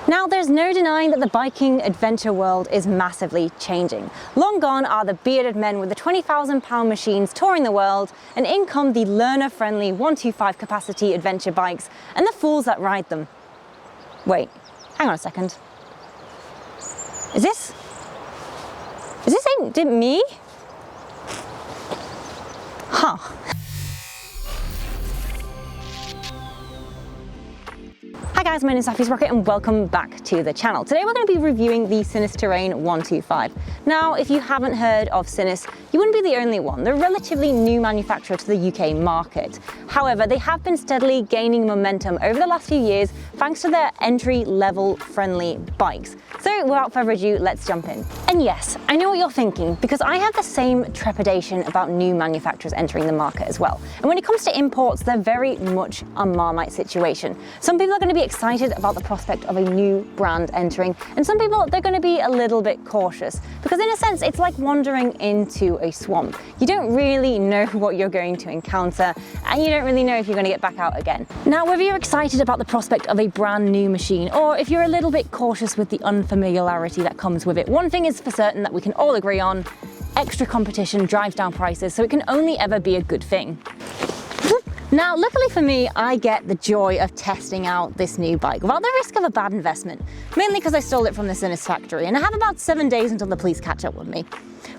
Now, there's no denying that the biking adventure world is massively changing. Long gone are the bearded men with the 20,000-pound machines touring the world, and in come the learner-friendly 125 capacity adventure bikes and the fools that ride them. Wait, hang on a second. Is this ain't me? Huh. Hi guys, my name is Safi's Rocket and welcome back to the channel. Today we're going to be reviewing the Sinnis Terrain 125. Now, if you haven't heard of Sinnis, you wouldn't be the only one. They're a relatively new manufacturer to the UK market. However, they have been steadily gaining momentum over the last few years thanks to their entry-level friendly bikes. So without further ado, let's jump in. And yes, I know what you're thinking, because I have the same trepidation about new manufacturers entering the market as well. And when it comes to imports, they're very much a Marmite situation. Some people are going to be excited about the prospect of a new brand entering, and some people, they're going to be a little bit cautious, because in a sense, it's like wandering into a swamp. You don't really know what you're going to encounter, and you don't really know if you're going to get back out again. Now, whether you're excited about the prospect of a brand new machine, or if you're a little bit cautious with the unfamiliarity that comes with it, one thing is for certain that we can all agree on: extra competition drives down prices, so it can only ever be a good thing. Now, luckily for me, I get the joy of testing out this new bike without the risk of a bad investment, mainly because I stole it from the Sinnis factory, and I have about 7 days until the police catch up with me.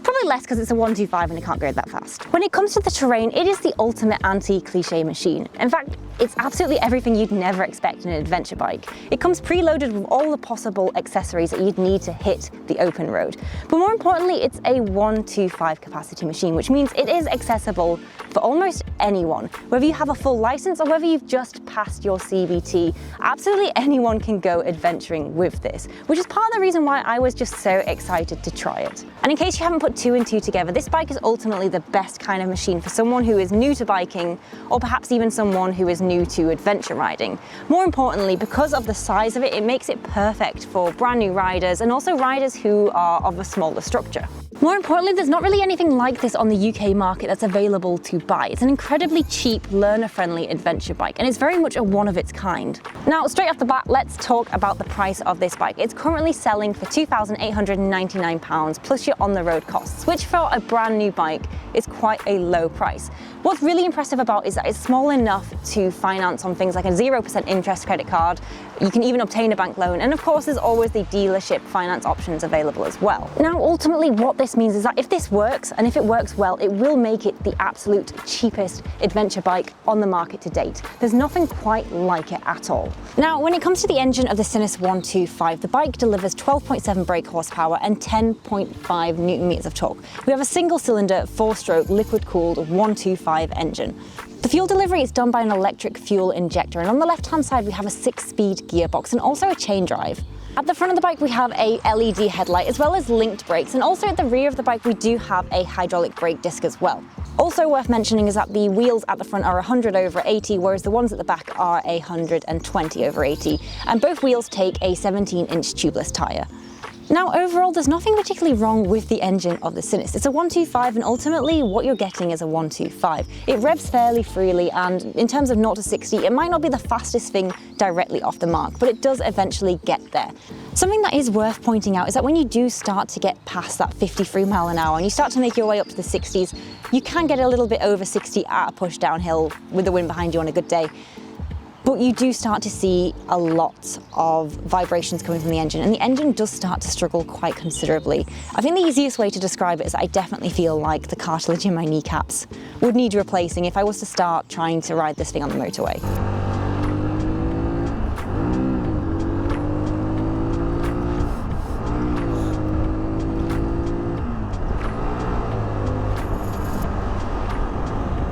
Probably less because it's a 125 and it can't go that fast. When it comes to the Terrain, it is the ultimate anti-cliche machine. In fact, it's absolutely everything you'd never expect in an adventure bike. It comes preloaded with all the possible accessories that you'd need to hit the open road. But more importantly, it's a 125 capacity machine, which means it is accessible for almost anyone. Whether you have a full license or whether you've just passed your CBT, absolutely anyone can go adventuring with this, which is part of the reason why I was just so excited to try it. And in case you haven't put two and two together, this bike is ultimately the best kind of machine for someone who is new to biking, or perhaps even someone who is new to adventure riding. More importantly, because of the size of it, it makes it perfect for brand new riders and also riders who are of a smaller structure. More importantly, there's not really anything like this on the UK market that's available to buy. It's an incredibly cheap, learner-friendly adventure bike, and it's very much a one of its kind. Now, straight off the bat, let's talk about the price of this bike. It's currently selling for £2,899 plus your on-the-road costs, which for a brand new bike is quite a low price. What's really impressive about it is that it's small enough to finance on things like a 0% interest credit card. You can even obtain a bank loan, and of course there's always the dealership finance options available as well. Now, ultimately what this means is that if this works, and if it works well, it will make it the absolute cheapest adventure bike on the market to date. There's nothing quite like it at all. Now, when it comes to the engine of the Sinnis 125, the bike delivers 12.7 brake horsepower and 10.5 Newton meters of torque. We have a single cylinder, 4-stroke, liquid-cooled 125 engine. The fuel delivery is done by an electric fuel injector, and on the left-hand side we have a 6-speed gearbox and also a chain drive. At the front of the bike we have a LED headlight as well as linked brakes, and also at the rear of the bike we do have a hydraulic brake disc as well. Also worth mentioning is that the wheels at the front are 100/80, whereas the ones at the back are 120/80, and both wheels take a 17-inch tubeless tyre. Now, overall, there's nothing particularly wrong with the engine of the Sinnis. It's a 125, and ultimately what you're getting is a 125. It revs fairly freely, and in terms of 0 to 60, it might not be the fastest thing directly off the mark, but it does eventually get there. Something that is worth pointing out is that when you do start to get past that 53 mile an hour and you start to make your way up to the 60s, you can get a little bit over 60 at a push downhill with the wind behind you on a good day. But you do start to see a lot of vibrations coming from the engine, and the engine does start to struggle quite considerably. I think the easiest way to describe it is that I definitely feel like the cartilage in my kneecaps would need replacing if I was to start trying to ride this thing on the motorway.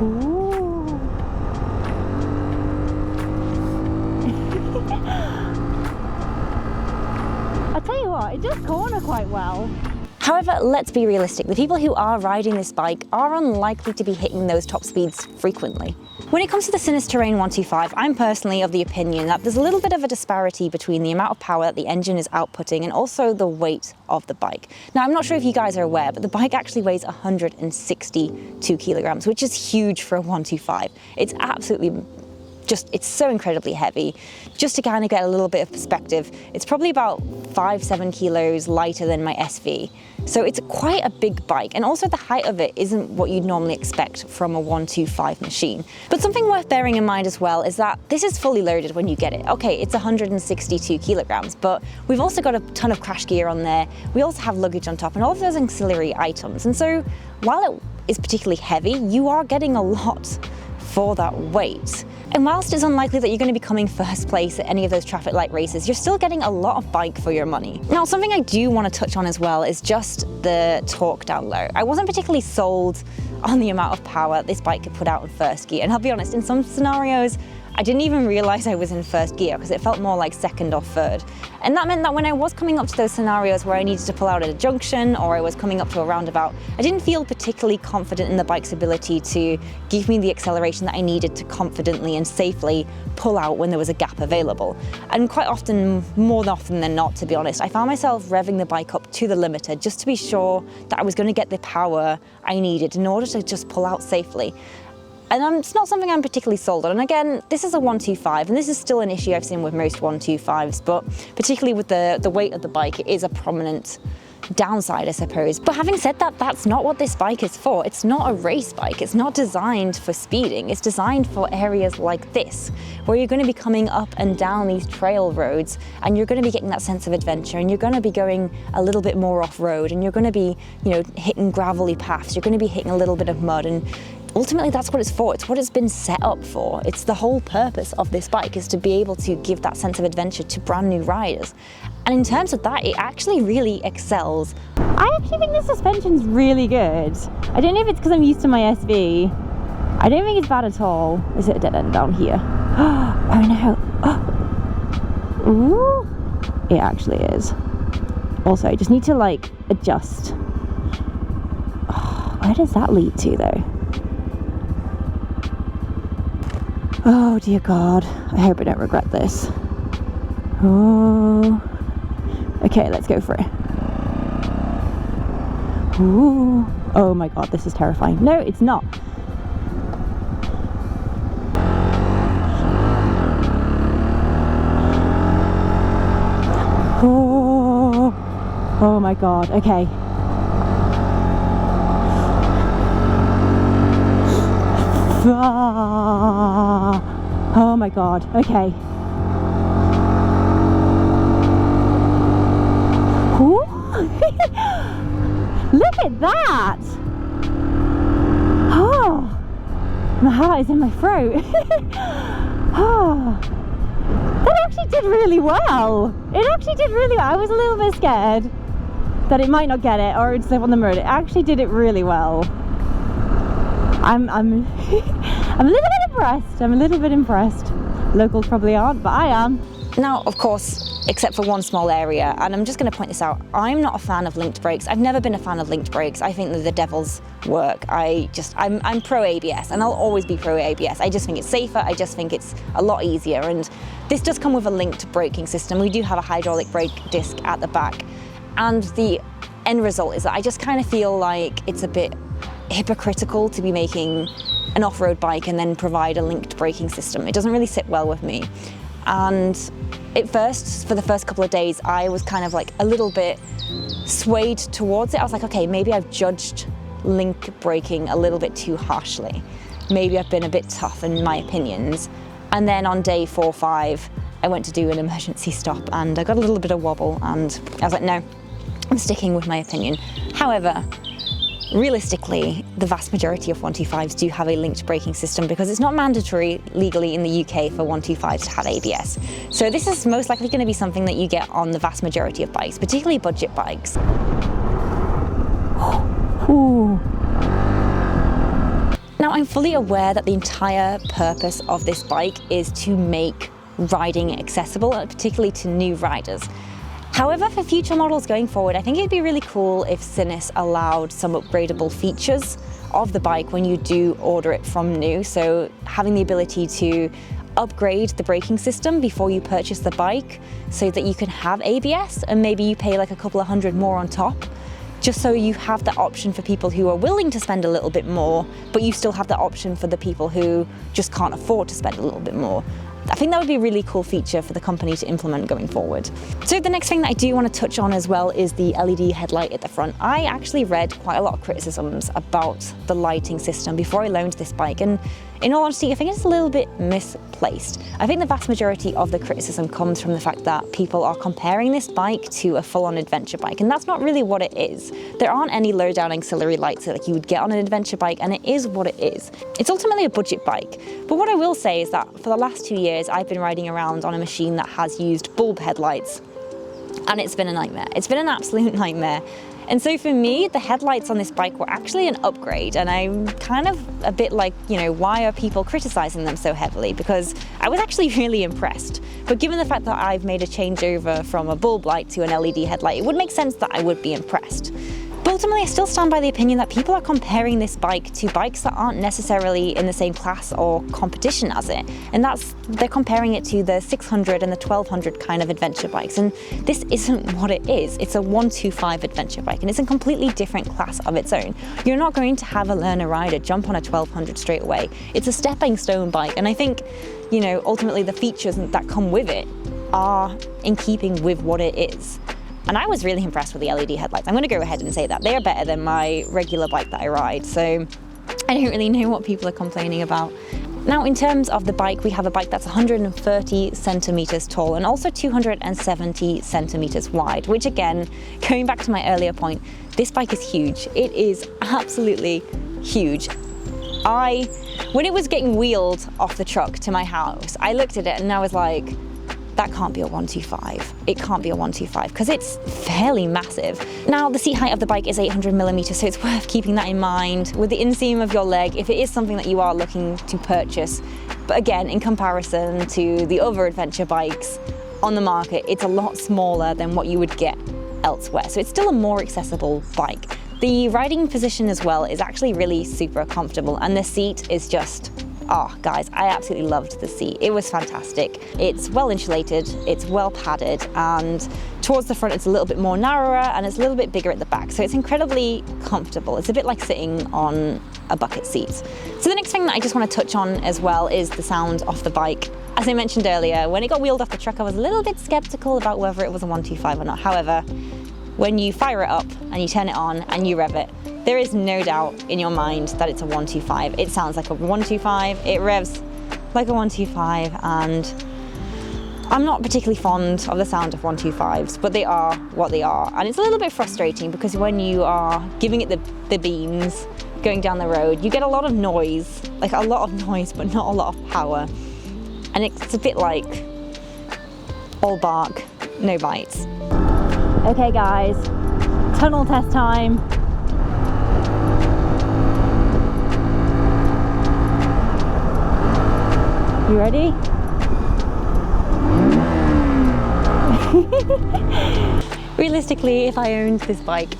Ooh. I'll tell you what, it does corner quite well. However, let's be realistic. The people who are riding this bike are unlikely to be hitting those top speeds frequently. When it comes to the Sinnis Terrain 125, I'm personally of the opinion that there's a little bit of a disparity between the amount of power that the engine is outputting and also the weight of the bike. Now, I'm not sure if you guys are aware, but the bike actually weighs 162 kilograms, which is huge for a 125. It's absolutely it's so incredibly heavy. Just to kind of get a little bit of perspective, it's probably about 5-7 kilos lighter than my SV. So it's quite a big bike, and also the height of it isn't what you'd normally expect from a 125 machine. But something worth bearing in mind as well is that this is fully loaded when you get it. Okay, it's 162 kilograms, but we've also got a ton of crash gear on there. We also have luggage on top and all of those ancillary items. And so while it is particularly heavy, you are getting a lot for that weight. And whilst it's unlikely that you're going to be coming first place at any of those traffic light races, you're still getting a lot of bike for your money. Now, something I do want to touch on as well is just the torque down low. I wasn't particularly sold on the amount of power this bike could put out in first gear. And I'll be honest, in some scenarios, I didn't even realize I was in first gear because it felt more like second or third. And that meant that when I was coming up to those scenarios where I needed to pull out at a junction or I was coming up to a roundabout, I didn't feel particularly confident in the bike's ability to give me the acceleration that I needed to confidently and safely pull out when there was a gap available. And quite often, more often than not, to be honest, I found myself revving the bike up to the limiter just to be sure that I was going to get the power I needed in order to just pull out safely. And it's not something I'm particularly sold on. And again, this is a 125, and this is still an issue I've seen with most 125s, but particularly with the weight of the bike, it is a prominent downside, I suppose. But having said that, that's not what this bike is for. It's not a race bike. It's not designed for speeding. It's designed for areas like this, where you're going to be coming up and down these trail roads, and you're going to be getting that sense of adventure, and you're going to be going a little bit more off-road, and you're going to be, hitting gravelly paths. You're going to be hitting a little bit of mud, and ultimately that's what it's for. It's what it's been set up for. It's the whole purpose of this bike, is to be able to give that sense of adventure to brand new riders. And in terms of that, it actually really excels. I actually think the suspension's really good. I don't know if it's because I'm used to my SV. I don't think it's bad at all. Is it a dead end down here? Oh no. Ooh. It actually is. Also, I just need to adjust. Where does that lead to though? Oh dear God, I hope I don't regret this. Oh, okay, let's go for it. Ooh. Oh my God, this is terrifying. No, it's not. Oh my God, okay. Oh my God, okay. Look at that! Oh, my heart is in my throat. Oh, that actually did really well. It actually did really well. I was a little bit scared that it might not get it or it'd slip on the road. It actually did it really well. I'm a little bit impressed. I'm a little bit impressed. Locals probably aren't, but I am. Now, of course, except for one small area, and I'm just going to point this out, I'm not a fan of linked brakes. I've never been a fan of linked brakes. I think they're the devil's work. I'm pro ABS, and I'll always be pro ABS. I just think it's safer. I just think it's a lot easier. And this does come with a linked braking system. We do have a hydraulic brake disc at the back, and the end result is that I just kind of feel like it's a bit hypocritical to be making an off-road bike and then provide a linked braking system. It doesn't really sit well with me. And for the first couple of days, I was kind of a little bit swayed towards it. I was like, okay, maybe I've judged link braking a little bit too harshly. Maybe I've been a bit tough in my opinions. And then on day 4 or 5, I went to do an emergency stop and I got a little bit of wobble and I was like, no, I'm sticking with my opinion. However, realistically, the vast majority of 125s do have a linked braking system because it's not mandatory legally in the UK for 125s to have ABS. So this is most likely going to be something that you get on the vast majority of bikes, particularly budget bikes. Ooh. Now, I'm fully aware that the entire purpose of this bike is to make riding accessible, particularly to new riders. However, for future models going forward, I think it'd be really cool if Sinnis allowed some upgradable features of the bike when you do order it from new. So having the ability to upgrade the braking system before you purchase the bike so that you can have ABS and maybe you pay a couple of $100 more on top. just so you have that option for people who are willing to spend a little bit more, but you still have that option for the people who just can't afford to spend a little bit more. I think that would be a really cool feature for the company to implement going forward. So the next thing that I do want to touch on as well is the LED headlight at the front. I actually read quite a lot of criticisms about the lighting system before I loaned this bike, and in all honesty, I think it's a little bit misplaced. I think the vast majority of the criticism comes from the fact that people are comparing this bike to a full-on adventure bike, and that's not really what it is. There aren't any low-down auxiliary lights like you would get on an adventure bike, and it is what it is. It's ultimately a budget bike, but what I will say is that for the last 2 years, I've been riding around on a machine that has used bulb headlights, and it's been a nightmare. It's been an absolute nightmare. And so for me, the headlights on this bike were actually an upgrade, and I'm kind of a bit like, you know, why are people criticizing them so heavily? Because I was actually really impressed. But given the fact that I've made a changeover from a bulb light to an LED headlight, it would make sense that I would be impressed. But ultimately, I still stand by the opinion that people are comparing this bike to bikes that aren't necessarily in the same class or competition as it. And they're comparing it to the 600 and the 1200 kind of adventure bikes. And this isn't what it is. It's a 125 adventure bike, and it's a completely different class of its own. You're not going to have a learner rider jump on a 1200 straight away. It's a stepping stone bike. And I think, you know, ultimately the features that come with it are in keeping with what it is. And I was really impressed with the LED headlights. I'm going to go ahead and say that. They are better than my regular bike that I ride, so I don't really know what people are complaining about. Now, in terms of the bike, we have a bike that's 130 centimeters tall and also 270 centimeters wide, which again, going back to my earlier point, this bike is huge. It is absolutely huge. When it was getting wheeled off the truck to my house, I looked at it and I was like, that can't be a 125. It can't be a 125 because it's fairly massive. Now, the seat height of the bike is 800 millimeters, so it's worth keeping that in mind with the inseam of your leg if it is something that you are looking to purchase. But again, in comparison to the other adventure bikes on the market, it's a lot smaller than what you would get elsewhere. So it's still a more accessible bike. The riding position as well is actually really super comfortable, and the seat is just, oh, guys, I absolutely loved the seat. It was fantastic. It's well insulated, it's well padded, and towards the front it's a little bit more narrower and it's a little bit bigger at the back. So it's incredibly comfortable. It's a bit like sitting on a bucket seat. So the next thing that I just want to touch on as well is the sound off the bike. As I mentioned earlier, when it got wheeled off the truck, I was a little bit skeptical about whether it was a 125 or not. However, when you fire it up and you turn it on and you rev it, there is no doubt in your mind that it's a 125. It sounds like a 125, it revs like a 125, and I'm not particularly fond of the sound of 125s, but they are what they are. And it's a little bit frustrating because when you are giving it the beans going down the road, you get a lot of noise, like a lot of noise, but not a lot of power. And it's a bit like all bark, no bites. Okay guys, tunnel test time. You ready? Realistically, if I owned this bike,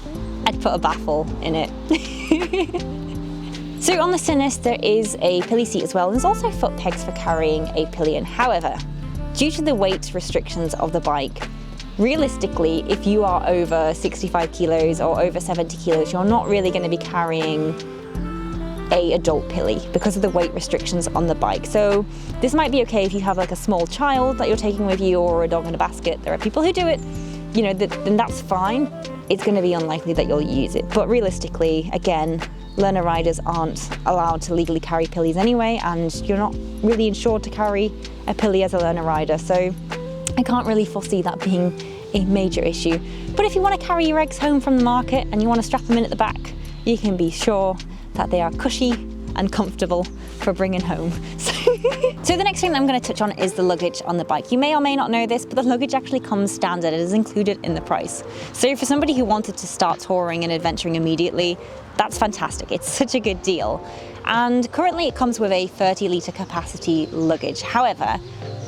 I'd put a baffle in it. So on the Sinnis, there is a Pillie seat as well, and there's also foot pegs for carrying a pillion. However, due to the weight restrictions of the bike, realistically, if you are over 65 kilos or over 70 kilos, you're not really going to be carrying a adult Pillie because of the weight restrictions on the bike. So this might be okay if you have like a small child that you're taking with you or a dog in a basket. There are people who do it, you know, then that's fine. It's going to be unlikely that you'll use it. But realistically, again, learner riders aren't allowed to legally carry Pillies anyway, and you're not really insured to carry a Pillie as a learner rider. So I can't really foresee that being a major issue. But if you want to carry your eggs home from the market and you want to strap them in at the back, you can be sure that they are cushy and comfortable for bringing home. So the next thing that I'm going to touch on is the luggage on the bike. You may or may not know this, but the luggage actually comes standard. It is included in the price. So for somebody who wanted to start touring and adventuring immediately, that's fantastic. It's such a good deal. And currently it comes with a 30-litre capacity luggage. However,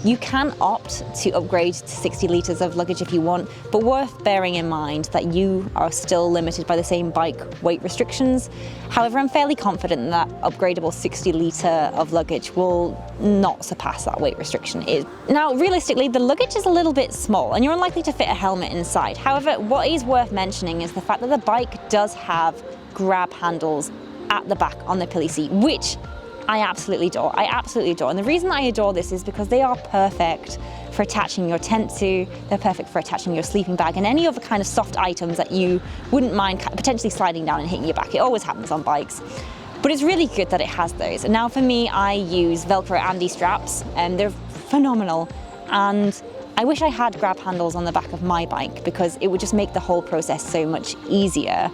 You can opt to upgrade to 60 litres of luggage if you want, but worth bearing in mind that you are still limited by the same bike weight restrictions. However, I'm fairly confident that upgradable 60 litre of luggage will not surpass that weight restriction. Now, realistically, the luggage is a little bit small and you're unlikely to fit a helmet inside. However, what is worth mentioning is the fact that the bike does have grab handles at the back on the Pillies seat, which I absolutely adore. I absolutely adore. And the reason I adore this is because they are perfect for attaching your tent to, they're perfect for attaching your sleeping bag and any other kind of soft items that you wouldn't mind potentially sliding down and hitting your back. It always happens on bikes. But it's really good that it has those. And now for me, I use Velcro Andy straps and they're phenomenal. And I wish I had grab handles on the back of my bike because it would just make the whole process so much easier.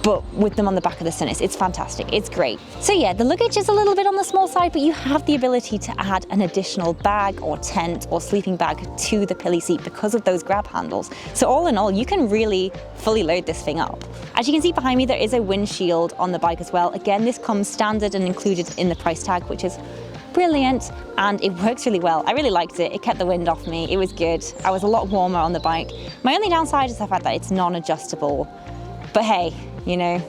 But with them on the back of the Sinnis, it's fantastic, it's great. So yeah, the luggage is a little bit on the small side, but you have the ability to add an additional bag or tent or sleeping bag to the Pillies seat because of those grab handles. So all in all, you can really fully load this thing up. As you can see behind me, there is a windshield on the bike as well. Again, this comes standard and included in the price tag, which is brilliant, and it works really well. I really liked it. It kept the wind off me. It was good. I was a lot warmer on the bike. My only downside is the fact that it's non-adjustable, but hey, you know,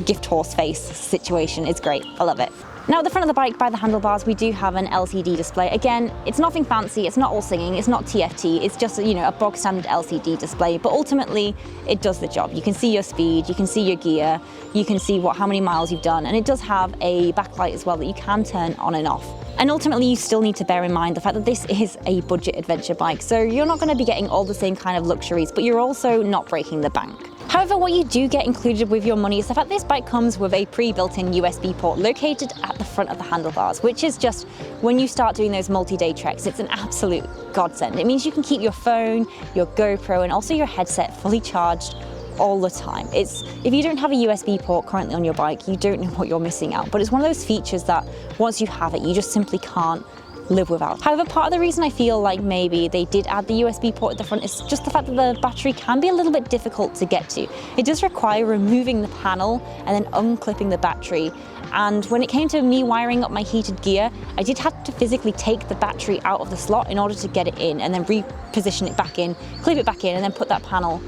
gift horse face situation. It's great. I love it. Now at the front of the bike by the handlebars, we do have an LCD display. Again, it's nothing fancy. It's not all singing. It's not TFT. It's just, you know, a bog standard LCD display, but ultimately it does the job. You can see your speed, you can see your gear, you can see how many miles you've done, and it does have a backlight as well that you can turn on and off. And ultimately, you still need to bear in mind the fact that this is a budget adventure bike, so you're not going to be getting all the same kind of luxuries, but you're also not breaking the bank. However, what you do get included with your money is the fact this bike comes with a pre-built-in USB port located at the front of the handlebars, which is just, when you start doing those multi-day treks, it's an absolute godsend. It means you can keep your phone, your GoPro, and also your headset fully charged all the time. If you don't have a USB port currently on your bike, you don't know what you're missing out, but it's one of those features that once you have it, you just simply can't live without. However, part of the reason I feel like maybe they did add the USB port at the front is just the fact that the battery can be a little bit difficult to get to. It does require removing the panel and then unclipping the battery. And when it came to me wiring up my heated gear, I did have to physically take the battery out of the slot in order to get it in and then reposition it back in, clip it back in, and then put that panel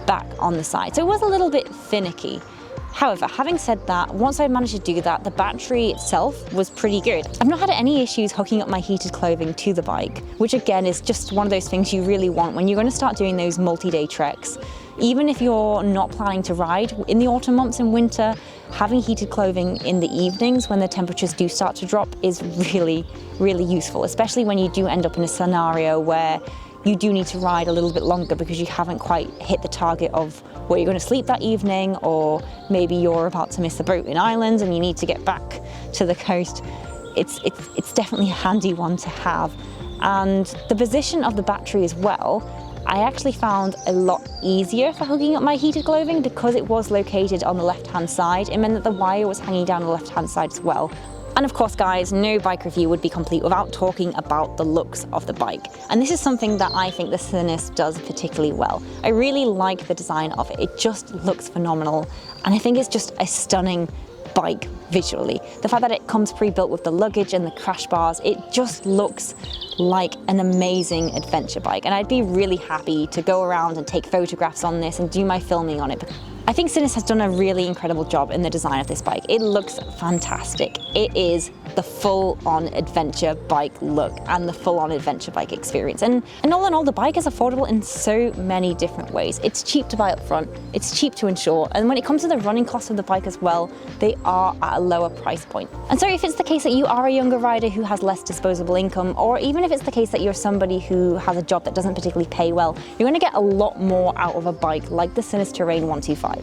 back on the side. So it was a little bit finicky. However, having said that, once I managed to do that, the battery itself was pretty good. I've not had any issues hooking up my heated clothing to the bike, which again is just one of those things you really want when you're going to start doing those multi-day treks. Even if you're not planning to ride in the autumn months and winter, having heated clothing in the evenings when the temperatures do start to drop is really, really useful, especially when you do end up in a scenario where you do need to ride a little bit longer because you haven't quite hit the target of where you're going to sleep that evening, or maybe you're about to miss the boat in Ireland and you need to get back to the coast. It's definitely a handy one to have. And the position of the battery as well, I actually found a lot easier for hooking up my heated clothing because it was located on the left-hand side. It meant that the wire was hanging down the left-hand side as well. And of course, guys, no bike review would be complete without talking about the looks of the bike. And this is something that I think the Sinnis does particularly well. I really like the design of it. It just looks phenomenal. And I think it's just a stunning bike visually. The fact that it comes pre-built with the luggage and the crash bars, it just looks like an amazing adventure bike. And I'd be really happy to go around and take photographs on this and do my filming on it. I think Sinnis has done a really incredible job in the design of this bike. It looks fantastic. It is the full-on adventure bike look and the full-on adventure bike experience. And all in all, the bike is affordable in so many different ways. It's cheap to buy up front, it's cheap to insure, and when it comes to the running costs of the bike as well, they are at a lower price point. And so if it's the case that you are a younger rider who has less disposable income, or even if it's the case that you're somebody who has a job that doesn't particularly pay well, you're going to get a lot more out of a bike like the Sinnis Terrain 125.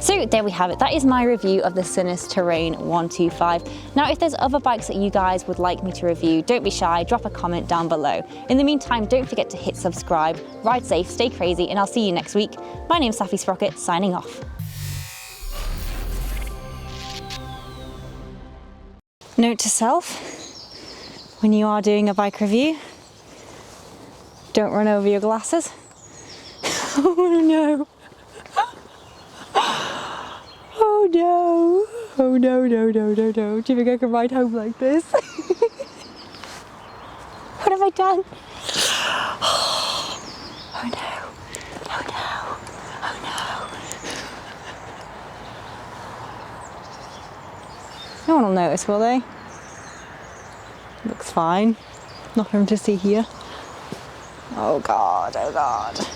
So there we have it. That is my review of the Sinnis Terrain 125. Now, if there's other bikes that you guys would like me to review, don't be shy, drop a comment down below. In the meantime, don't forget to hit subscribe, ride safe, stay crazy, and I'll see you next week. My name's Safi Sprocket, signing off. Note to self, when you are doing a bike review, don't run over your glasses. Oh no. Oh no. Oh no, no, no, no, no. Do you think I can ride home like this? What have I I done? Oh no, oh no, oh no. No one will notice, will they? Looks fine. Nothing to see here. Oh God, oh God.